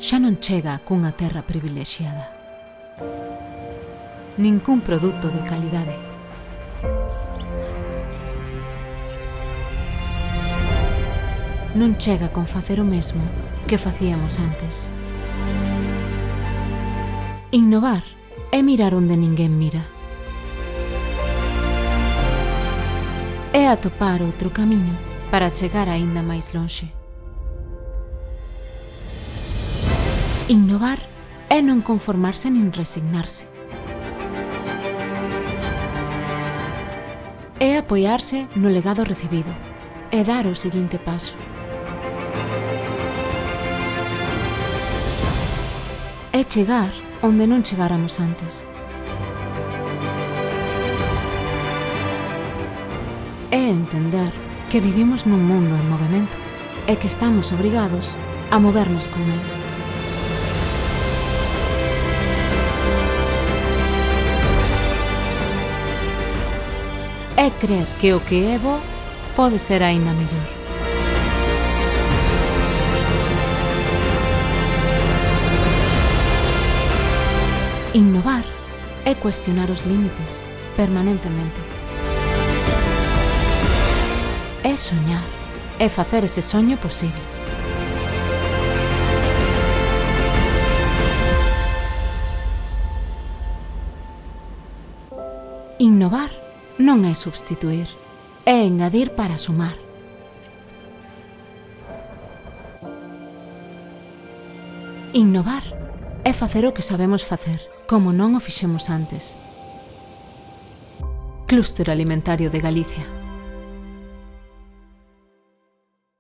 xa non chega cunha terra privilexiada. Ningún produto de calidade. Non chega con facer o mesmo que facíamos antes. Innovar é mirar onde ninguén mira. É atopar outro camiño para chegar aínda máis lonxe. Innovar é non conformarse nin resignarse. É apoiarse no legado recibido e dar o seguinte paso. É chegar onde non chegáramos antes. É entender que vivimos nun mundo en movimento e que estamos obrigados a movernos con ele. É crer que o que é bo pode ser aínda mellor. Innovar é cuestionar os límites permanentemente. É soñar, é facer ese soño posible. Innovar non é substituir, é engadir para sumar. Innovar é facer o que sabemos facer, como non o fixemos antes. Clúster Alimentario de Galicia.